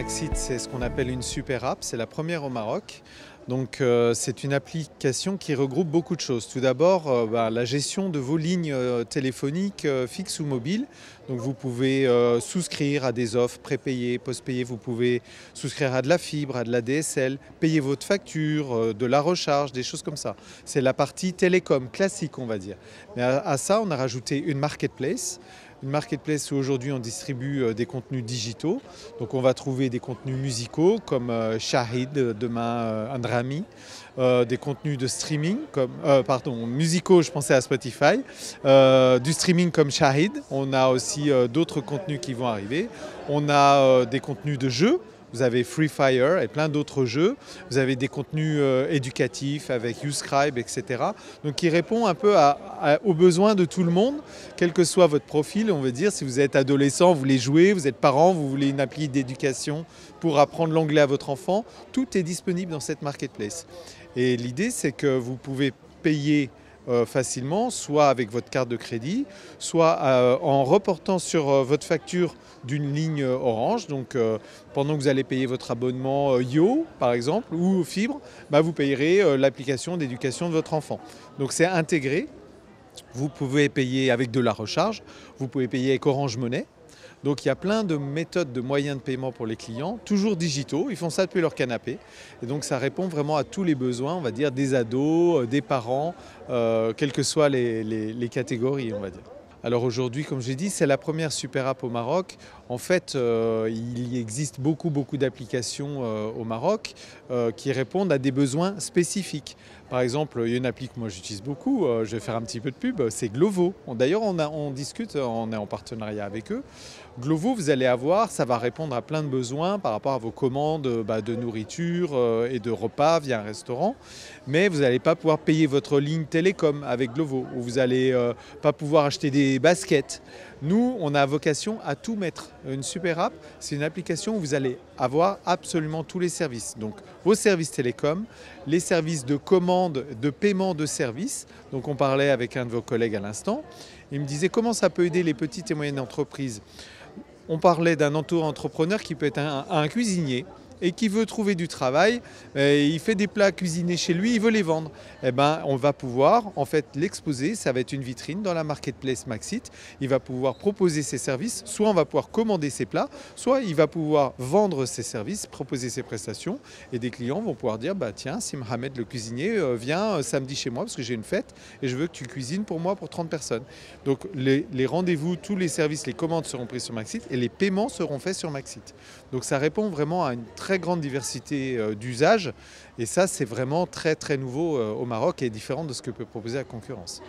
Maxit, c'est ce qu'on appelle une super app, c'est la première au Maroc. Donc c'est une application qui regroupe beaucoup de choses. Tout d'abord, la gestion de vos lignes téléphoniques fixes ou mobiles. Donc vous pouvez souscrire à des offres prépayées, post-payées, vous pouvez souscrire à de la fibre, à de la DSL, payer votre facture, de la recharge, des choses comme ça. C'est la partie télécom classique, on va dire. Mais à ça, on a rajouté une marketplace. Une marketplace où aujourd'hui on distribue des contenus digitaux. Donc on va trouver des contenus musicaux comme Shahid, demain Andrami, des contenus de streaming comme, musicaux, je pensais à Spotify, du streaming comme Shahid. On a aussi d'autres contenus qui vont arriver. On a des contenus de jeux. Vous avez Free Fire et plein d'autres jeux. Vous avez des contenus éducatifs avec YouScribe, etc. Donc qui répond un peu aux besoins de tout le monde, quel que soit votre profil. On veut dire, si vous êtes adolescent, vous voulez jouer, vous êtes parent, vous voulez une appli d'éducation pour apprendre l'anglais à votre enfant, tout est disponible dans cette marketplace. Et l'idée, c'est que vous pouvez payer facilement, soit avec votre carte de crédit, soit en reportant sur votre facture d'une ligne Orange. Donc pendant que vous allez payer votre abonnement Yo, par exemple, ou Fibre, vous payerez l'application d'éducation de votre enfant. Donc c'est intégré. Vous pouvez payer avec de la recharge, vous pouvez payer avec Orange Money. Donc il y a plein de méthodes, de moyens de paiement pour les clients, toujours digitaux, ils font ça depuis leur canapé. Et donc ça répond vraiment à tous les besoins, on va dire, des ados, des parents, quelles que soient les catégories, on va dire. Alors aujourd'hui, comme j'ai dit, c'est la première super app au Maroc. En fait, il existe beaucoup d'applications au Maroc qui répondent à des besoins spécifiques. Par exemple, il y a une appli que moi j'utilise beaucoup, je vais faire un petit peu de pub, c'est Glovo. D'ailleurs, on discute, on est en partenariat avec eux. Glovo, vous allez avoir, ça va répondre à plein de besoins par rapport à vos commandes de nourriture et de repas via un restaurant. Mais vous n'allez pas pouvoir payer votre ligne télécom avec Glovo, ou vous n'allez pas pouvoir acheter des baskets. Nous, on a vocation à tout mettre. Une super app, c'est une application où vous allez avoir absolument tous les services. Donc vos services télécom, les services de commande, de paiement de services. Donc on parlait avec un de vos collègues à l'instant. Il me disait comment ça peut aider les petites et moyennes entreprises. On parlait d'un auto-entrepreneur qui peut être un cuisinier et qui veut trouver du travail, il fait des plats cuisinés chez lui, il veut les vendre. On va pouvoir en fait l'exposer, ça va être une vitrine dans la marketplace Maxit. Il va pouvoir proposer ses services, soit on va pouvoir commander ses plats, soit il va pouvoir vendre ses services, proposer ses prestations. Et des clients vont pouvoir dire, tiens, si Mohamed le cuisinier vient samedi chez moi parce que j'ai une fête et je veux que tu cuisines pour moi pour 30 personnes. Donc les rendez-vous, tous les services, les commandes seront prises sur Maxit et les paiements seront faits sur Maxit. Donc ça répond vraiment à une très grande diversité d'usages et ça c'est vraiment très nouveau au Maroc et différent de ce que peut proposer la concurrence.